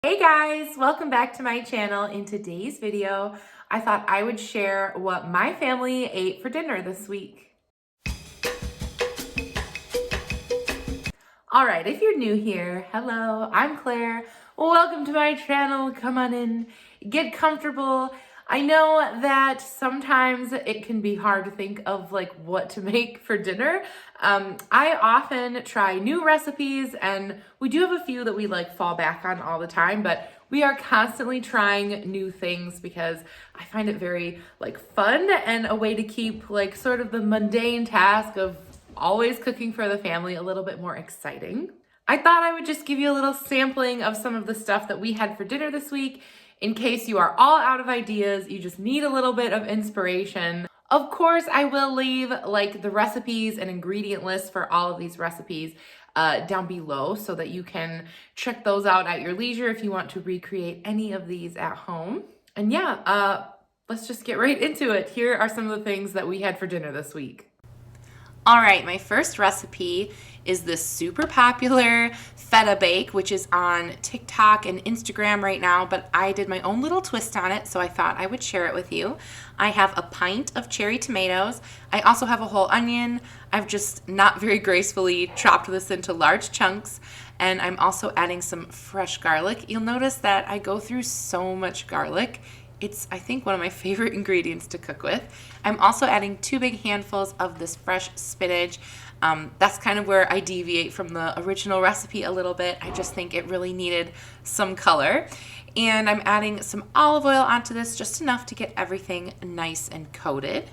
Hey guys, welcome back to my channel. In today's video, I thought I would share what my family ate for dinner this week. All right, if you're new here, hello, I'm Claire. Welcome to my channel. Come on in, get comfortable. I know that sometimes it can be hard to think of like what to make for dinner. I often try new recipes, and we do have a few that we like fall back on all the time, but we are constantly trying new things because I find it very like fun and a way to keep like sort of the mundane task of always cooking for the family a little bit more exciting. I thought I would just give you a little sampling of some of the stuff that we had for dinner this week in case you are all out of ideas, you just need a little bit of inspiration. Of course, I will leave like the recipes and ingredient lists for all of these recipes down below so that you can check those out at your leisure if you want to recreate any of these at home. And yeah, let's just get right into it. Here are some of the things that we had for dinner this week. All right, my first recipe is this super popular Feta Bake, which is on TikTok and Instagram right now, but I did my own little twist on it, so I thought I would share it with you. I have a pint of cherry tomatoes. I also have a whole onion. I've just not very gracefully chopped this into large chunks, and I'm also adding some fresh garlic. You'll notice that I go through so much garlic. It's, I think, one of my favorite ingredients to cook with. I'm also adding 2 big handfuls of this fresh spinach. That's kind of where I deviate from the original recipe a little bit. I just think it really needed some color. And I'm adding some olive oil onto this, just enough to get everything nice and coated.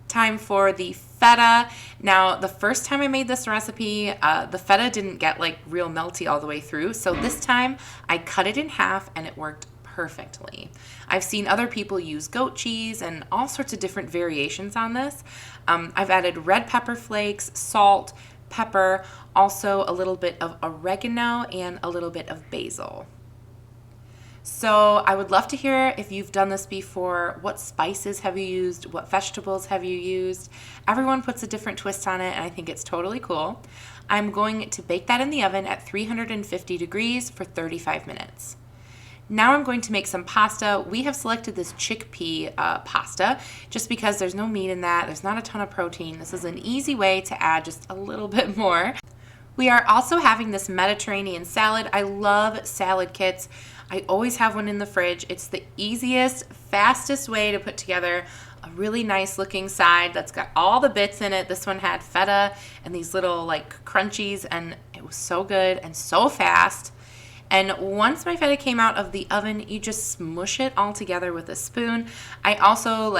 Time for the feta. Now, the first time I made this recipe, the feta didn't get like real melty all the way through. So this time I cut it in half and it worked perfectly. I've seen other people use goat cheese and all sorts of different variations on this. I've added red pepper flakes, salt, pepper, also a little bit of oregano and a little bit of basil. So I would love to hear if you've done this before. What spices have you used? What vegetables have you used? Everyone puts a different twist on it, and I think it's totally cool. I'm going to bake that in the oven at 350 degrees for 35 minutes. Now I'm going to make some pasta. We have selected this chickpea pasta just because there's no meat in that. There's not a ton of protein. This is an easy way to add just a little bit more. We are also having this Mediterranean salad. I love salad kits. I always have one in the fridge. It's the easiest, fastest way to put together a really nice looking side that's got all the bits in it. This one had feta and these little like crunchies, and it was so good and so fast. And once my feta came out of the oven, you just smush it all together with a spoon. I also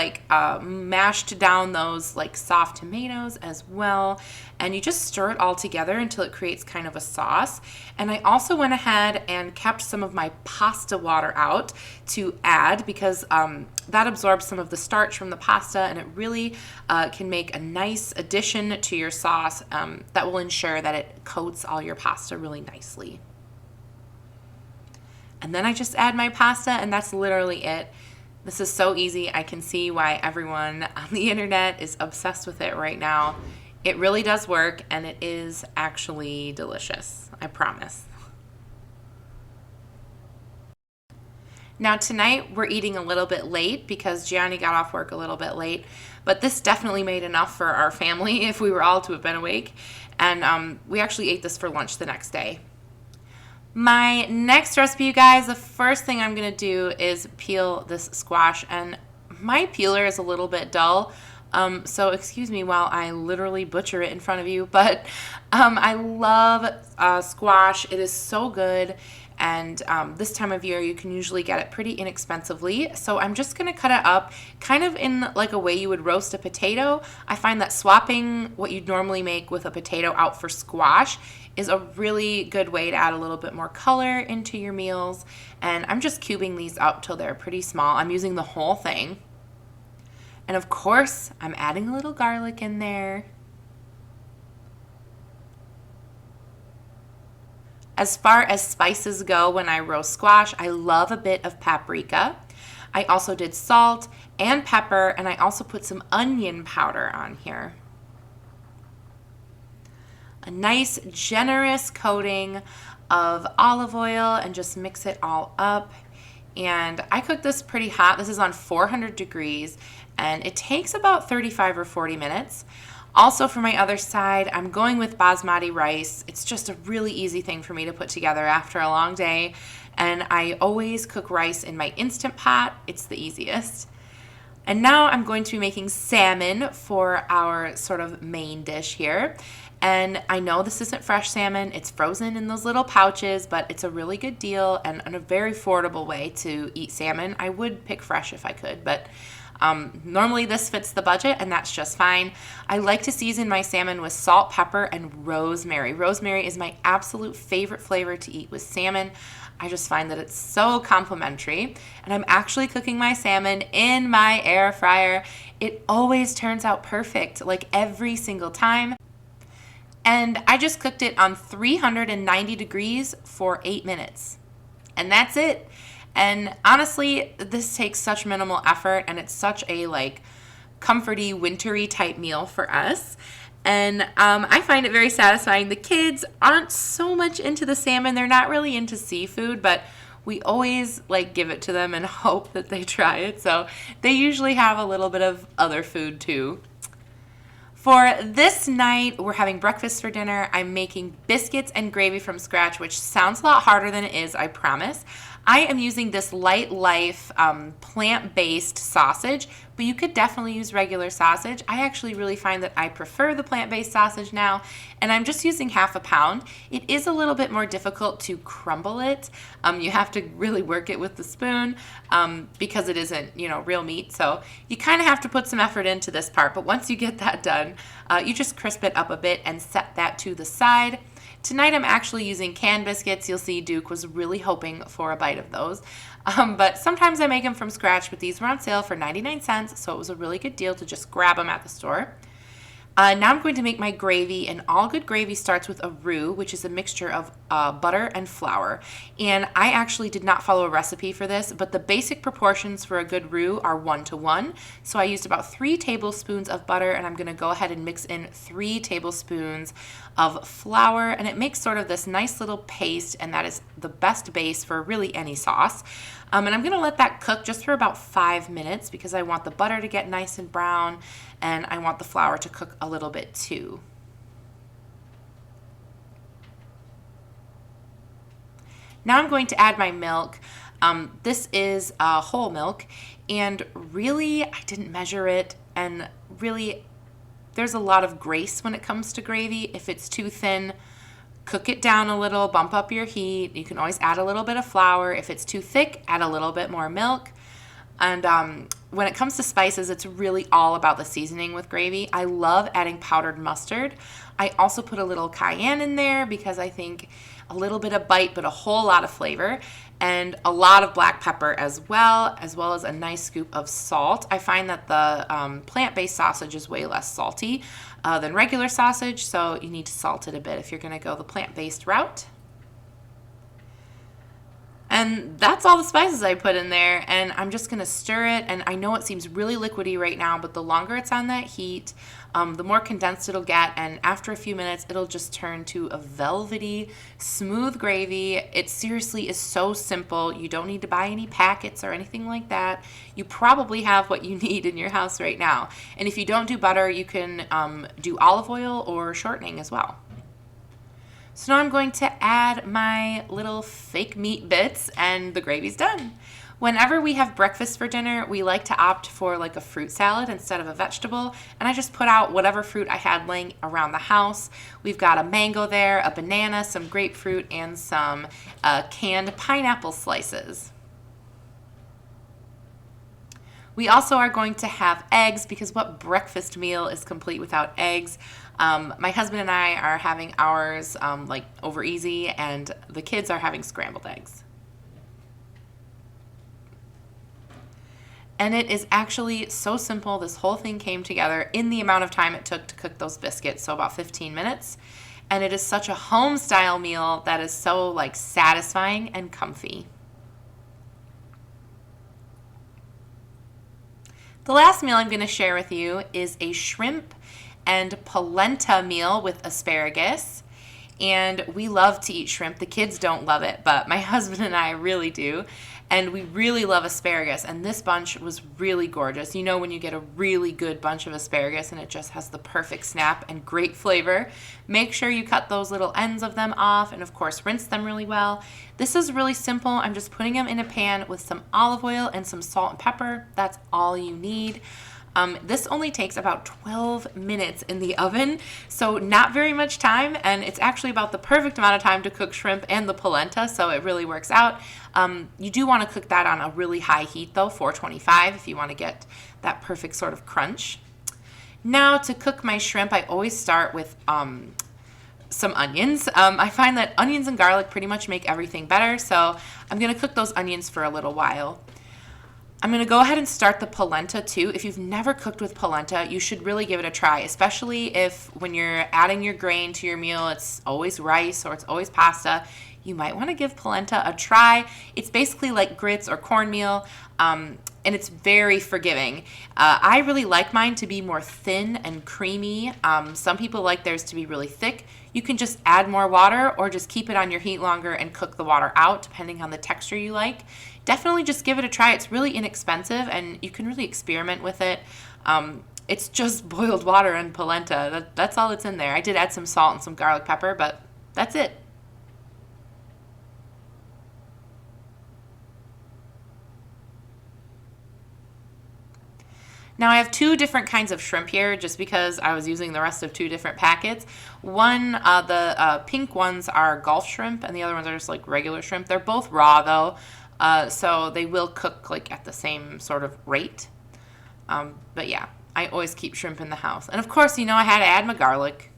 mashed down those like soft tomatoes as well. And you just stir it all together until it creates kind of a sauce. And I also went ahead and kept some of my pasta water out to add because that absorbs some of the starch from the pasta, and it really can make a nice addition to your sauce that will ensure that it coats all your pasta really nicely. And then I just add my pasta, and that's literally it. This is so easy. I can see why everyone on the internet is obsessed with it right now. It really does work, and it is actually delicious. I promise. Now tonight we're eating a little bit late because Gianni got off work a little bit late, but this definitely made enough for our family if we were all to have been awake. And we actually ate this for lunch the next day. My next recipe, you guys, the first thing I'm going to do is peel this squash, and my peeler is a little bit dull, so excuse me while I literally butcher it in front of you, but I love squash. It is so good, and this time of year you can usually get it pretty inexpensively, so I'm just going to cut it up kind of in like a way you would roast a potato. I find that swapping what you'd normally make with a potato out for squash is a really good way to add a little bit more color into your meals. And I'm just cubing these up till they're pretty small. I'm using the whole thing. And of course, I'm adding a little garlic in there. As far as spices go when I roast squash, I love a bit of paprika. I also did salt and pepper, and I also put some onion powder on here. A nice generous coating of olive oil and just mix it all up. And I cook this pretty hot. This is on 400 degrees, and it takes about 35 or 40 minutes. Also, for my other side, I'm going with basmati rice. It's just a really easy thing for me to put together after a long day, and I always cook rice in my Instant Pot. It's the easiest. And now I'm going to be making salmon for our sort of main dish here. And I know this isn't fresh salmon, it's frozen in those little pouches, but it's a really good deal and a very affordable way to eat salmon. I would pick fresh if I could, but normally this fits the budget, and that's just fine. I like to season my salmon with salt, pepper, and rosemary. Rosemary is my absolute favorite flavor to eat with salmon. I just find that it's so complimentary. And I'm actually cooking my salmon in my air fryer. It always turns out perfect, like every single time. And I just cooked it on 390 degrees for 8 minutes. And that's it. And honestly, this takes such minimal effort, and it's such a comforty, wintry type meal for us. And I find it very satisfying. The kids aren't so much into the salmon. They're not really into seafood, but we always give it to them and hope that they try it. So they usually have a little bit of other food too. For this night, we're having breakfast for dinner. I'm making biscuits and gravy from scratch, which sounds a lot harder than it is, I promise. I am using this Light Life plant-based sausage, but you could definitely use regular sausage. I actually really find that I prefer the plant-based sausage now, and I'm just using half a pound. It is a little bit more difficult to crumble it. You have to really work it with the spoon because it isn't, real meat. So you kind of have to put some effort into this part, but once you get that done, you just crisp it up a bit and set that to the side. Tonight I'm actually using canned biscuits. You'll see Duke was really hoping for a bite of those. But sometimes I make them from scratch, but these were on sale for 99 cents, so it was a really good deal to just grab them at the store. Now I'm going to make my gravy, and all good gravy starts with a roux, which is a mixture of butter and flour. And I actually did not follow a recipe for this, but the basic proportions for a good roux are 1-to-1. So I used about 3 tablespoons of butter, and I'm going to go ahead and mix in 3 tablespoons of flour, and it makes sort of this nice little paste, and that is the best base for really any sauce. And I'm going to let that cook just for about 5 minutes because I want the butter to get nice and brown, and I want the flour to cook a little bit too. Now I'm going to add my milk. This is whole milk, and really I didn't measure it, and really there's a lot of grace when it comes to gravy. If it's too thin, cook it down a little, bump up your heat. You can always add a little bit of flour. If it's too thick, add a little bit more milk. And when it comes to spices, it's really all about the seasoning with gravy. I love adding powdered mustard. I also put a little cayenne in there because I think a little bit of bite, but a whole lot of flavor. And a lot of black pepper as well as a nice scoop of salt. I find that the plant-based sausage is way less salty than regular sausage, so you need to salt it a bit if you're going to go the plant-based route. And that's all the spices I put in there, and I'm just going to stir it. And I know it seems really liquidy right now, but the longer it's on that heat, the more condensed it'll get, and after a few minutes, it'll just turn to a velvety, smooth gravy. It seriously is so simple. You don't need to buy any packets or anything like that. You probably have what you need in your house right now. And if you don't do butter, you can do olive oil or shortening as well. So now I'm going to add my little fake meat bits, and the gravy's done. Whenever we have breakfast for dinner, we like to opt for a fruit salad instead of a vegetable, and I just put out whatever fruit I had laying around the house. We've got a mango there, a banana, some grapefruit, and some canned pineapple slices. We also are going to have eggs because what breakfast meal is complete without eggs? My husband and I are having ours over easy, and the kids are having scrambled eggs. And it is actually so simple. This whole thing came together in the amount of time it took to cook those biscuits, so about 15 minutes. And it is such a home-style meal that is so satisfying and comfy. The last meal I'm going to share with you is a shrimp and polenta meal with asparagus. and we love to eat shrimp. The kids don't love it, but my husband and I really do. And we really love asparagus, and this bunch was really gorgeous. You know when you get a really good bunch of asparagus and it just has the perfect snap and great flavor. Make sure you cut those little ends of them off and of course rinse them really well. This is really simple. I'm just putting them in a pan with some olive oil and some salt and pepper. That's all you need. This only takes about 12 minutes in the oven, so not very much time, and it's actually about the perfect amount of time to cook shrimp and the polenta, so it really works out. You do want to cook that on a really high heat though, 425, if you want to get that perfect sort of crunch. Now to cook my shrimp, I always start with some onions. I find that onions and garlic pretty much make everything better, so I'm going to cook those onions for a little while. I'm going to go ahead and start the polenta too. If you've never cooked with polenta, you should really give it a try, especially if when you're adding your grain to your meal, it's always rice or it's always pasta. You might want to give polenta a try. It's basically like grits or cornmeal, and it's very forgiving. I really like mine to be more thin and creamy. Some people like theirs to be really thick. You can just add more water or just keep it on your heat longer and cook the water out depending on the texture you like. Definitely just give it a try. It's really inexpensive and you can really experiment with it. It's just boiled water and polenta. That's all that's in there. I did add some salt and some garlic pepper, but that's it. Now I have two different kinds of shrimp here just because I was using the rest of two different packets. One, the pink ones are Gulf shrimp and the other ones are just like regular shrimp. They're both raw though, so they will cook like at the same sort of rate. But yeah, I always keep shrimp in the house. And of course, you know, I had to add my garlic.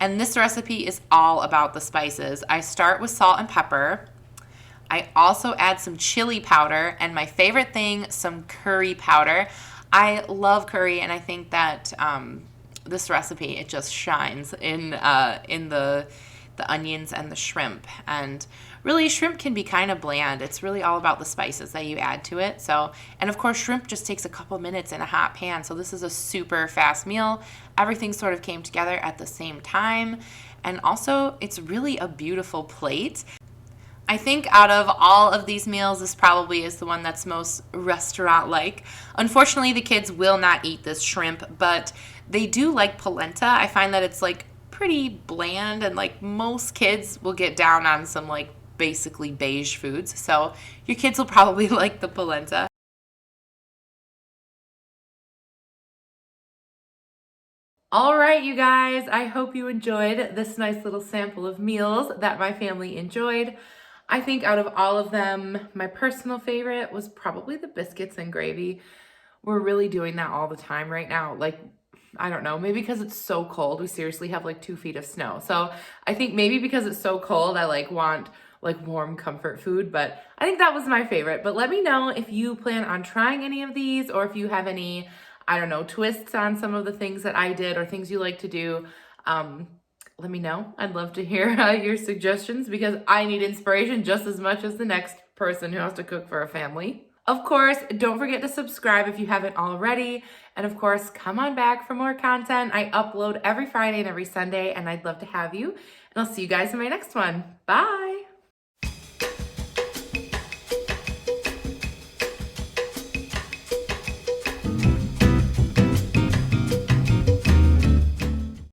And this recipe is all about the spices. I start with salt and pepper. I also add some chili powder, and my favorite thing, some curry powder. I love curry, and I think that this recipe, it just shines in the onions and the shrimp. And really, shrimp can be kind of bland. It's really all about the spices that you add to it. So, and of course, shrimp just takes a couple minutes in a hot pan. So this is a super fast meal. Everything sort of came together at the same time. And also, it's really a beautiful plate. I think out of all of these meals, this probably is the one that's most restaurant-like. Unfortunately, the kids will not eat this shrimp, but they do like polenta. I find that it's like pretty bland, and like most kids will get down on some like basically beige foods. So your kids will probably like the polenta. All right, you guys, I hope you enjoyed this nice little sample of meals that my family enjoyed. I think out of all of them, my personal favorite was probably the biscuits and gravy. We're really doing that all the time right now. Like, I don't know, maybe because it's so cold. We seriously have like 2 feet of snow. So I think maybe because it's so cold, I like want like warm comfort food, but I think that was my favorite. But let me know if you plan on trying any of these or if you have any, I don't know, twists on some of the things that I did or things you like to do. Let me know. I'd love to hear your suggestions because I need inspiration just as much as the next person who has to cook for a family. Of course, don't forget to subscribe if you haven't already. And of course, come on back for more content. I upload every Friday and every Sunday, and I'd love to have you. And I'll see you guys in my next one. Bye.